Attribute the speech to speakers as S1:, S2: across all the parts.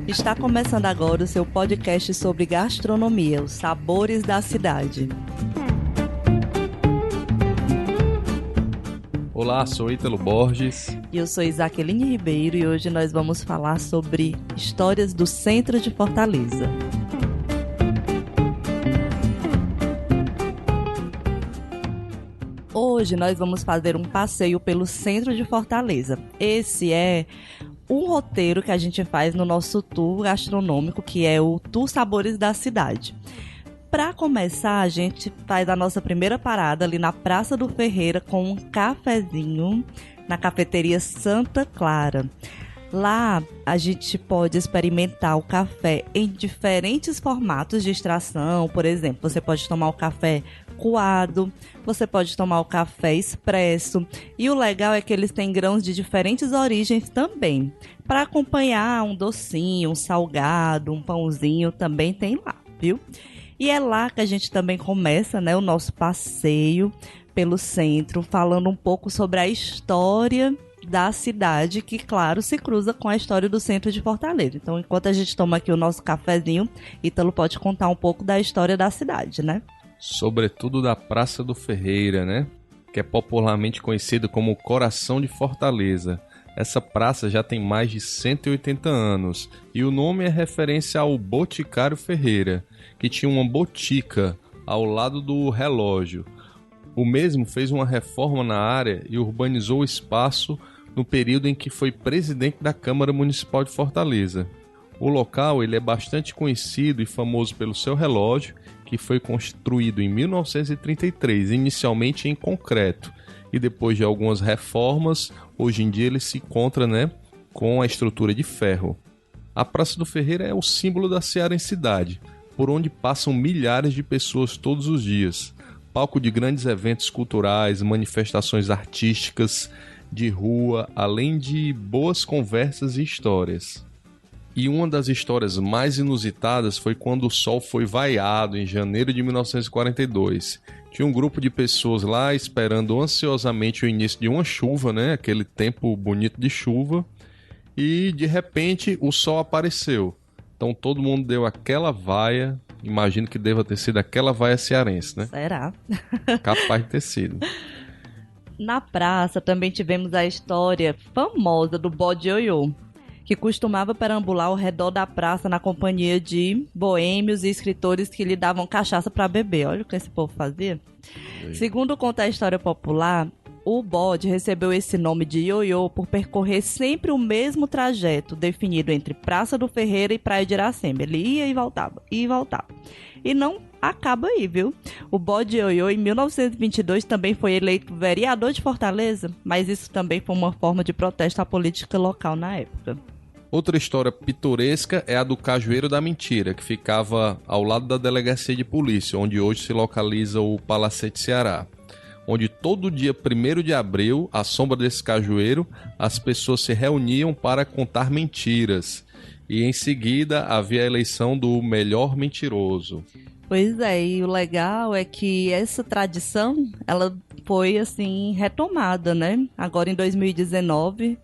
S1: Está começando agora o seu podcast sobre gastronomia, os sabores da cidade.
S2: Olá, sou Ítalo Borges.
S1: E eu sou Isaqueline Ribeiro e hoje nós vamos falar sobre histórias do centro de Fortaleza. Hoje nós vamos fazer um passeio pelo centro de Fortaleza. Esse é um roteiro que a gente faz no nosso tour gastronômico, que é o Tour Sabores da Cidade. Para começar, a gente faz a nossa primeira parada ali na Praça do Ferreira com um cafezinho na cafeteria Santa Clara. Lá a gente pode experimentar o café em diferentes formatos de extração. Por exemplo, você pode tomar o café coado, você pode tomar o café expresso. E o legal é que eles têm grãos de diferentes origens também. Para acompanhar um docinho, um salgado, um pãozinho também tem lá, viu? E é lá que a gente também começa, né, o nosso passeio pelo centro, falando um pouco sobre a história da cidade, que, claro, se cruza com a história do centro de Fortaleza. Então, enquanto a gente toma aqui o nosso cafezinho, Ítalo pode contar um pouco da história da cidade, né?
S2: Sobretudo da Praça do Ferreira, né? Que é popularmente conhecida como o coração de Fortaleza. Essa praça já tem mais de 180 anos e o nome é referência ao Boticário Ferreira, que tinha uma botica ao lado do relógio. O mesmo fez uma reforma na área e urbanizou o espaço no período em que foi presidente da Câmara Municipal de Fortaleza. O local ele é bastante conhecido e famoso pelo seu relógio, que foi construído em 1933, inicialmente em concreto, e depois de algumas reformas, hoje em dia ele se encontra, com a estrutura de ferro. A Praça do Ferreira é o símbolo da cearensidade, por onde passam milhares de pessoas todos os dias. Palco de grandes eventos culturais, manifestações artísticas, de rua, além de boas conversas e histórias. E uma das histórias mais inusitadas foi quando o sol foi vaiado em janeiro de 1942. Tinha um grupo de pessoas lá esperando ansiosamente o início de uma chuva, aquele tempo bonito de chuva, e de repente o sol apareceu. Então todo mundo deu aquela vaia, imagino que deva ter sido aquela vaia cearense, né?
S1: Será?
S2: Capaz de ter sido.
S1: Na praça também tivemos a história famosa do bode ioiô, que costumava perambular ao redor da praça na companhia de boêmios e escritores que lhe davam cachaça para beber. Olha o que esse povo fazia. Segundo conta a história popular, o bode recebeu esse nome de ioiô por percorrer sempre o mesmo trajeto definido entre Praça do Ferreira e Praia de Iracema. Ele ia e voltava, ia e voltava. E não acaba aí, viu? O bode ioiô, em 1922, também foi eleito vereador de Fortaleza, mas isso também foi uma forma de protesto à política local na época.
S2: Outra história pitoresca é a do Cajueiro da Mentira, que ficava ao lado da delegacia de polícia, onde hoje se localiza o Palacete Ceará, onde todo dia 1º de abril, à sombra desse cajueiro, as pessoas se reuniam para contar mentiras. E em seguida havia a eleição do melhor mentiroso.
S1: Pois é, e o legal é que essa tradição, ela foi assim retomada, né? Agora em 2019,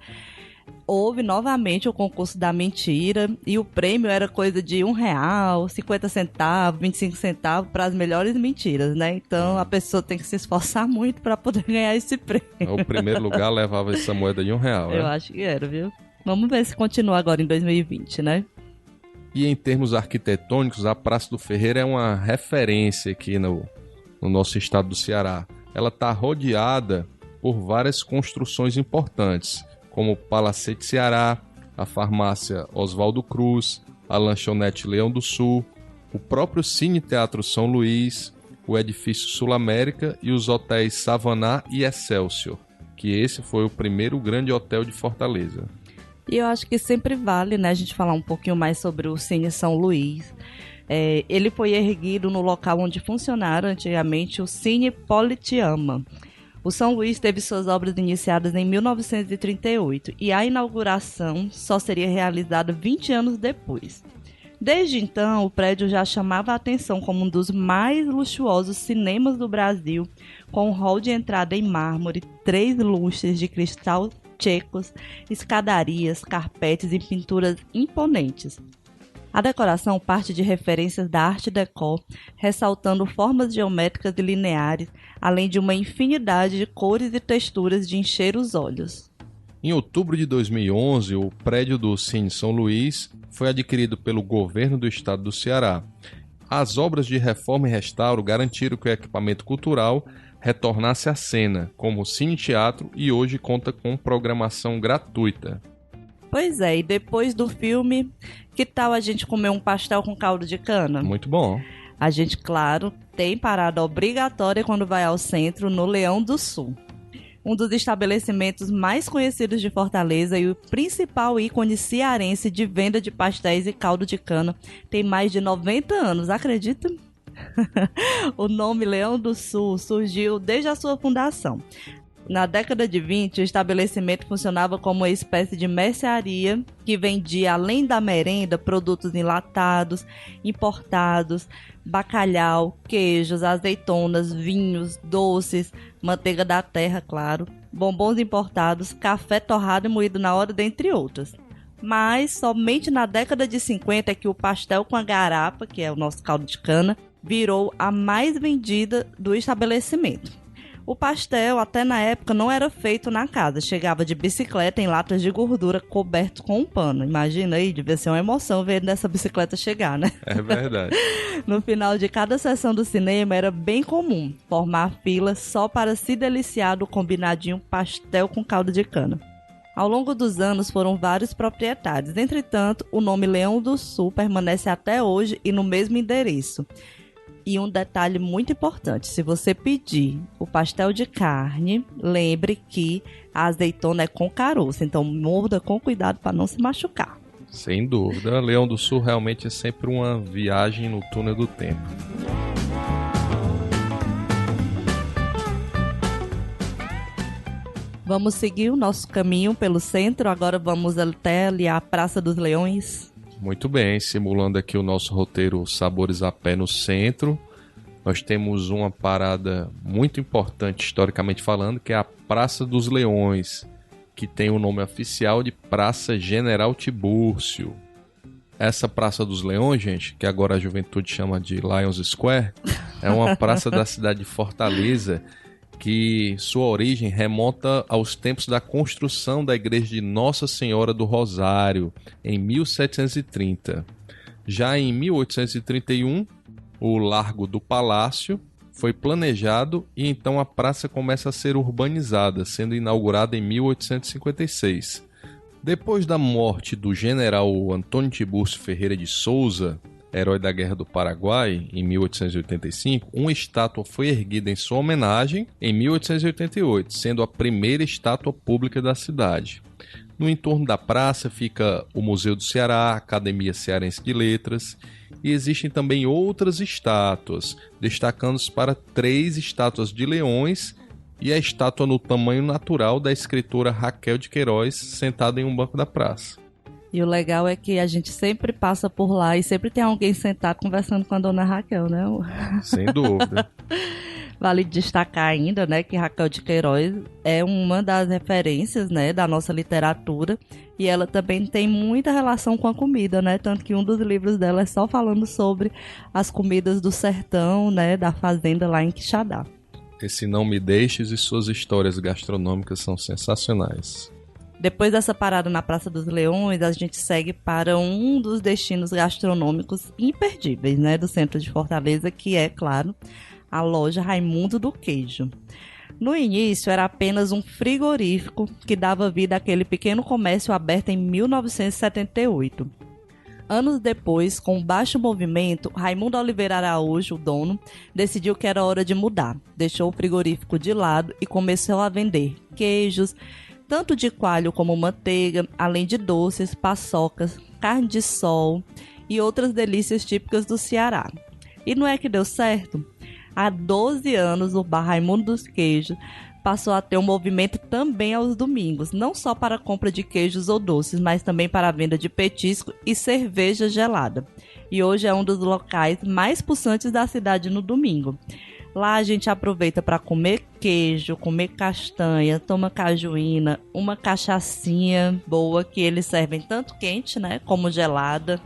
S1: houve novamente o concurso da mentira e o prêmio era coisa de R$1, 50 centavos, 25 centavos para as melhores mentiras, né? Então a pessoa tem que se esforçar muito para poder ganhar esse prêmio.
S2: O primeiro lugar levava essa moeda de R$1, né?
S1: Eu acho que era, viu? Vamos ver se continua agora em 2020, né?
S2: E em termos arquitetônicos, a Praça do Ferreira é uma referência aqui no nosso estado do Ceará. Ela está rodeada por várias construções importantes, como o Palacete Ceará, a farmácia Oswaldo Cruz, a lanchonete Leão do Sul, o próprio Cine Teatro São Luís, o edifício Sul América e os hotéis Savaná e Excelsior, que esse foi o primeiro grande hotel de Fortaleza.
S1: E eu acho que sempre vale, né, a gente falar um pouquinho mais sobre o Cine São Luís. Ele foi erguido no local onde funcionara antigamente o Cine Politeama. O São Luís teve suas obras iniciadas em 1938 e a inauguração só seria realizada 20 anos depois. Desde então, o prédio já chamava a atenção como um dos mais luxuosos cinemas do Brasil, com um hall de entrada em mármore, 3 lustres de cristal pachecos, escadarias, carpetes e pinturas imponentes. A decoração parte de referências da Art Deco, ressaltando formas geométricas e lineares, além de uma infinidade de cores e texturas de encher os olhos.
S2: Em outubro de 2011, o prédio do Cine São Luís foi adquirido pelo governo do estado do Ceará. As obras de reforma e restauro garantiram que o equipamento cultural retornasse à cena, como cine-teatro, e hoje conta com programação gratuita.
S1: Pois é, e depois do filme, que tal a gente comer um pastel com caldo de cana?
S2: Muito bom.
S1: A gente, claro, tem parada obrigatória quando vai ao centro, no Leão do Sul. Um dos estabelecimentos mais conhecidos de Fortaleza e o principal ícone cearense de venda de pastéis e caldo de cana, tem mais de 90 anos, acredita? O nome Leão do Sul surgiu desde a sua fundação. Na década de 20, o estabelecimento funcionava como uma espécie de mercearia que vendia, além da merenda, produtos enlatados, importados, bacalhau, queijos, azeitonas, vinhos, doces, manteiga da terra, claro, bombons importados, café torrado e moído na hora, dentre outras. Mas somente na década de 50 é que o pastel com a garapa, que é o nosso caldo de cana, virou a mais vendida do estabelecimento. O pastel, até na época, não era feito na casa. Chegava de bicicleta em latas de gordura coberto com um pano. Imagina aí, devia ser uma emoção ver essa bicicleta chegar, né?
S2: É verdade.
S1: No final de cada sessão do cinema, era bem comum formar fila só para se deliciar do combinadinho pastel com caldo de cana. Ao longo dos anos, foram vários proprietários. Entretanto, o nome Leão do Sul permanece até hoje e no mesmo endereço. E um detalhe muito importante, se você pedir o pastel de carne, lembre que a azeitona é com caroço, então morda com cuidado para não se machucar.
S2: Sem dúvida, Leão do Sul realmente é sempre uma viagem no túnel do tempo.
S1: Vamos seguir o nosso caminho pelo centro, agora vamos até ali a Praça dos Leões.
S2: Muito bem, simulando aqui o nosso roteiro Sabores a Pé no Centro, nós temos uma parada muito importante historicamente falando, que é a Praça dos Leões, que tem o nome oficial de Praça General Tibúrcio. Essa Praça dos Leões, gente, que agora a juventude chama de Lions Square, é uma praça da cidade de Fortaleza, que sua origem remonta aos tempos da construção da igreja de Nossa Senhora do Rosário, em 1730. Já em 1831, o Largo do Palácio foi planejado e então a praça começa a ser urbanizada, sendo inaugurada em 1856. Depois da morte do general Antônio Tibúrcio Ferreira de Souza, herói da Guerra do Paraguai, em 1885, uma estátua foi erguida em sua homenagem em 1888, sendo a primeira estátua pública da cidade. No entorno da praça fica o Museu do Ceará, a Academia Cearense de Letras, e existem também outras estátuas, destacando-se para 3 estátuas de leões e a estátua no tamanho natural da escritora Raquel de Queiroz, sentada em um banco da praça.
S1: E o legal é que a gente sempre passa por lá e sempre tem alguém sentado conversando com a dona Raquel, né?
S2: Sem dúvida.
S1: Vale destacar ainda, né, que Raquel de Queiroz é uma das referências, né, da nossa literatura e ela também tem muita relação com a comida, né? Tanto que um dos livros dela é só falando sobre as comidas do sertão, né, da fazenda lá em Quixadá.
S2: Esse Não Me Deixes e suas histórias gastronômicas são sensacionais.
S1: Depois dessa parada na Praça dos Leões, a gente segue para um dos destinos gastronômicos imperdíveis, né, do centro de Fortaleza, que é, claro, a loja Raimundo do Queijo. No início, era apenas um frigorífico que dava vida àquele pequeno comércio aberto em 1978. Anos depois, com baixo movimento, Raimundo Oliveira Araújo, o dono, decidiu que era hora de mudar. Deixou o frigorífico de lado e começou a vender queijos, tanto de coalho como manteiga, além de doces, paçocas, carne de sol e outras delícias típicas do Ceará. E não é que deu certo? Há 12 anos, o Bar Raimundo dos Queijos passou a ter um movimento também aos domingos, não só para a compra de queijos ou doces, mas também para a venda de petisco e cerveja gelada. E hoje é um dos locais mais pulsantes da cidade no domingo. Lá a gente aproveita para comer queijo, comer castanha, toma cajuína, uma cachaçinha boa que eles servem tanto quente, né, como gelada.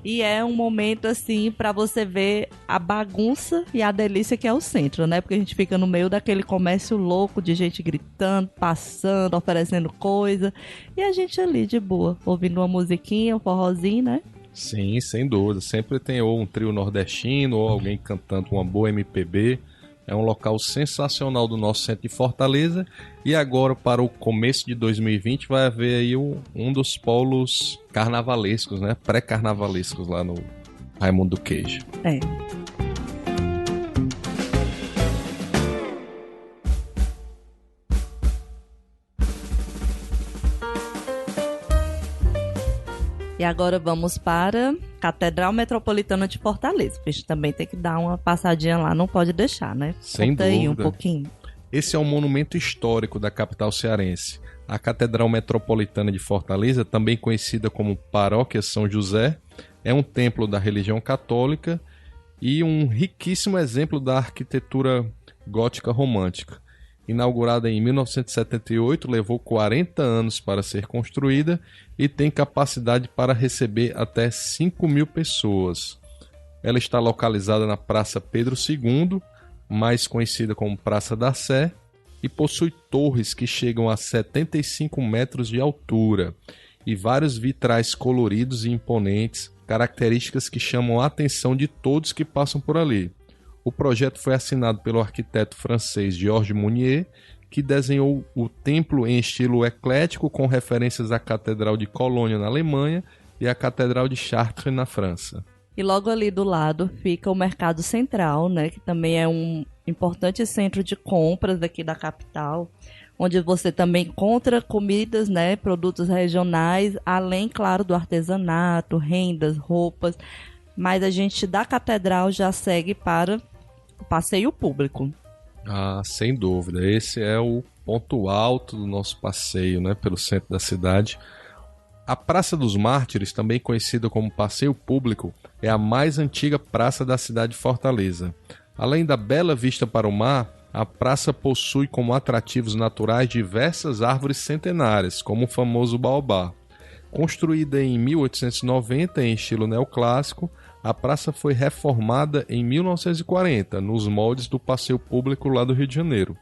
S1: E é um momento, assim, para você ver a bagunça e a delícia que é o centro, né? Porque a gente fica no meio daquele comércio louco de gente gritando, passando, oferecendo coisa. E a gente ali de boa, ouvindo uma musiquinha, um forrozinho, né?
S2: Sim, sem dúvida. Sempre tem ou um trio nordestino ou alguém cantando uma boa MPB. É um local sensacional do nosso centro de Fortaleza. E agora, para o começo de 2020, vai haver aí um dos polos carnavalescos, né? Pré-carnavalescos lá no Raimundo do Queijo.
S1: É. E agora vamos para Catedral Metropolitana de Fortaleza. A gente também tem que dar uma passadinha lá, não pode deixar, né?
S2: Sem
S1: Conta
S2: dúvida.
S1: aí um pouquinho.
S2: Esse é um monumento histórico da capital cearense. A Catedral Metropolitana de Fortaleza, também conhecida como Paróquia São José, é um templo da religião católica e um riquíssimo exemplo da arquitetura gótica romântica. Inaugurada em 1978, levou 40 anos para ser construída e tem capacidade para receber até 5.000 pessoas. Ela está localizada na Praça Pedro II, mais conhecida como Praça da Sé, e possui torres que chegam a 75 metros de altura e vários vitrais coloridos e imponentes, características que chamam a atenção de todos que passam por ali. O projeto foi assinado pelo arquiteto francês Georges Mounier, que desenhou o templo em estilo eclético com referências à Catedral de Colônia na Alemanha e à Catedral de Chartres na França.
S1: E logo ali do lado fica o Mercado Central, né, que também é um importante centro de compras aqui da capital, onde você também encontra comidas, né, produtos regionais, além, claro, do artesanato, rendas, roupas. Mas a gente da Catedral já segue para o passeio público.
S2: Ah, sem dúvida. Esse é o ponto alto do nosso passeio, né, pelo centro da cidade. A Praça dos Mártires, também conhecida como Passeio Público, é a mais antiga praça da cidade de Fortaleza. Além da bela vista para o mar, a praça possui como atrativos naturais diversas árvores centenárias, como o famoso baobá. Construída em 1890 em estilo neoclássico, a praça foi reformada em 1940, nos moldes do Passeio Público lá do Rio de Janeiro.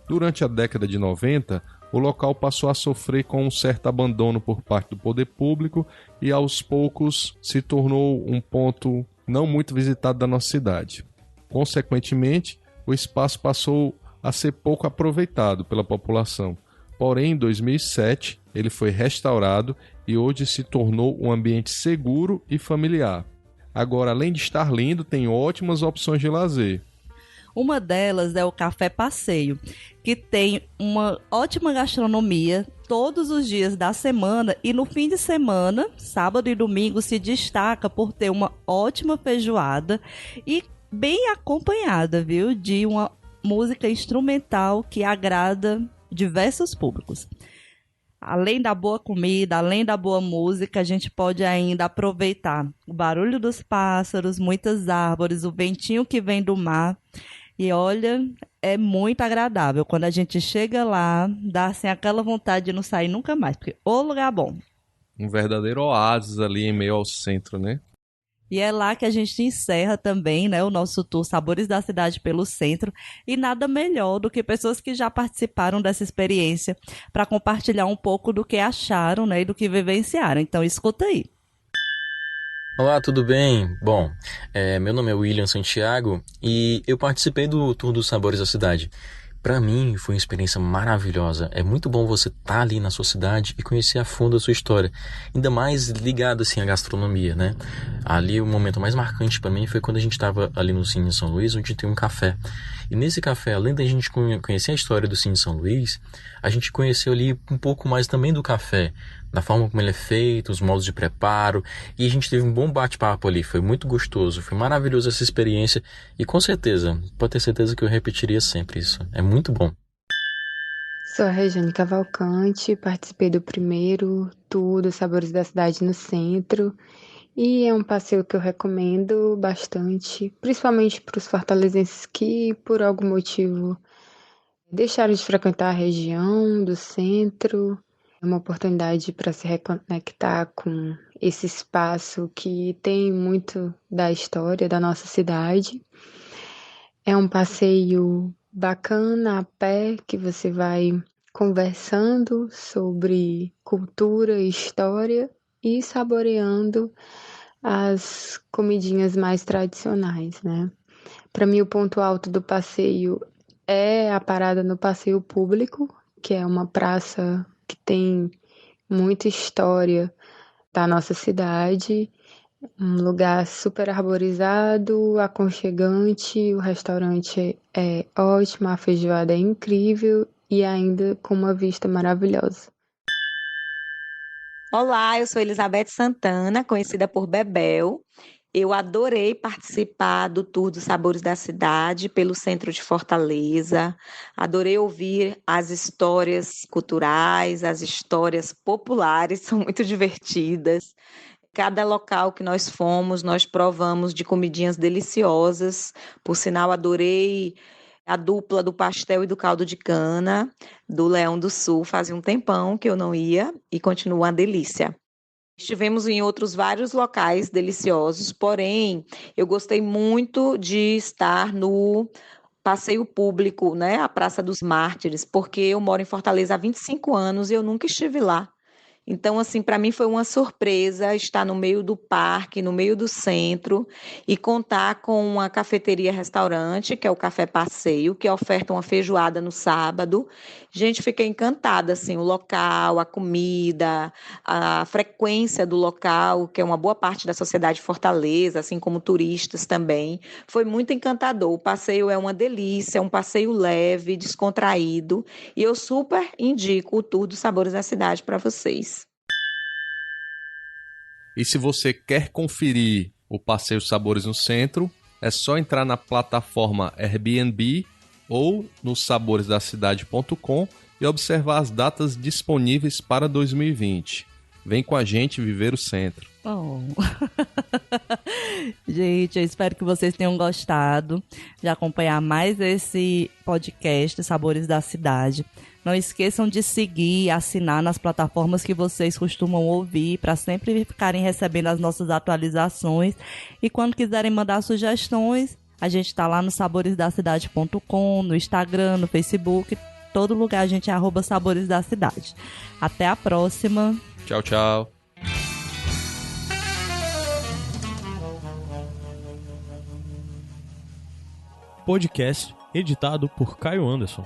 S2: Durante a década de 90, o local passou a sofrer com um certo abandono por parte do poder público e aos poucos se tornou um ponto não muito visitado da nossa cidade. Consequentemente, o espaço passou a ser pouco aproveitado pela população. Porém, em 2007, ele foi restaurado e hoje se tornou um ambiente seguro e familiar. Agora, além de estar lindo, tem ótimas opções de lazer.
S1: Uma delas é o Café Passeio, que tem uma ótima gastronomia todos os dias da semana e no fim de semana, sábado e domingo, se destaca por ter uma ótima feijoada e bem acompanhada, viu, de uma música instrumental que agrada diversos públicos. Além da boa comida, além da boa música, a gente pode ainda aproveitar o barulho dos pássaros, muitas árvores, o ventinho que vem do mar. E olha, é muito agradável. Quando a gente chega lá, dá assim, aquela vontade de não sair nunca mais, porque ô lugar bom.
S2: Um verdadeiro oásis ali em meio ao centro, né?
S1: E é lá que a gente encerra também, né, o nosso tour Sabores da Cidade pelo Centro. E nada melhor do que pessoas que já participaram dessa experiência para compartilhar um pouco do que acharam, né, e do que vivenciaram. Então, escuta aí.
S3: Olá, tudo bem? Bom, meu nome é William Santiago e eu participei do Tour dos Sabores da Cidade. Para mim, foi uma experiência maravilhosa. É muito bom você estar ali na sua cidade e conhecer a fundo a sua história. Ainda mais ligado assim à gastronomia, né? Ali o momento mais marcante para mim foi quando a gente estava ali no Cine São Luís, onde tem um café. E nesse café, além da gente conhecer a história do Cine São Luís, a gente conheceu ali um pouco mais também do café, da forma como ele é feito, os modos de preparo, e a gente teve um bom bate-papo ali, foi muito gostoso, foi maravilhoso essa experiência, e com certeza, pode ter certeza que eu repetiria sempre isso, é muito bom.
S4: Sou a Regiane Cavalcante, participei do primeiro tour dos Sabores da Cidade no centro, E é um passeio que eu recomendo bastante, principalmente para os fortalezenses que, por algum motivo, deixaram de frequentar a região do centro. É uma oportunidade para se reconectar com esse espaço que tem muito da história da nossa cidade. É um passeio bacana a pé que você vai conversando sobre cultura e história e saboreando as comidinhas mais tradicionais, né? Para mim, o ponto alto do passeio é a parada no passeio público, que é uma praça que tem muita história da nossa cidade, um lugar super arborizado, aconchegante, o restaurante é ótimo, a feijoada é incrível e ainda com uma vista maravilhosa.
S5: Olá, eu sou Elizabeth Santana, conhecida por Bebel. Eu adorei participar do Tour dos Sabores da Cidade pelo centro de Fortaleza. Adorei ouvir as histórias culturais, as histórias populares, são muito divertidas. Cada local que nós fomos, nós provamos de comidinhas deliciosas. Por sinal, adorei a dupla do pastel e do caldo de cana do Leão do Sul. Fazia um tempão que eu não ia e continua uma delícia. Estivemos em outros vários locais deliciosos, porém, eu gostei muito de estar no passeio público, né, a Praça dos Mártires, porque eu moro em Fortaleza há 25 anos e eu nunca estive lá. Então, assim, para mim foi uma surpresa estar no meio do parque, no meio do centro, e contar com uma cafeteria-restaurante, que é o Café Passeio, que oferta uma feijoada no sábado. Gente, fiquei encantada, assim, o local, a comida, a frequência do local, que é uma boa parte da sociedade de Fortaleza, assim como turistas também. Foi muito encantador. O passeio é uma delícia, é um passeio leve, descontraído, e eu super indico o Tour dos Sabores da Cidade para vocês.
S2: E se você quer conferir o Passeio Sabores no Centro, é só entrar na plataforma Airbnb ou no saboresdacidade.com e observar as datas disponíveis para 2020. Vem com a gente viver o centro.
S1: Oh. Gente, eu espero que vocês tenham gostado de acompanhar mais esse podcast Sabores da Cidade. Não esqueçam de seguir e assinar nas plataformas que vocês costumam ouvir para sempre ficarem recebendo as nossas atualizações. E quando quiserem mandar sugestões, a gente está lá no saboresdacidade.com, no Instagram, no Facebook, todo lugar a gente é @Sabores da Cidade. Até a próxima.
S2: Tchau, tchau.
S6: Podcast editado por Caio Anderson.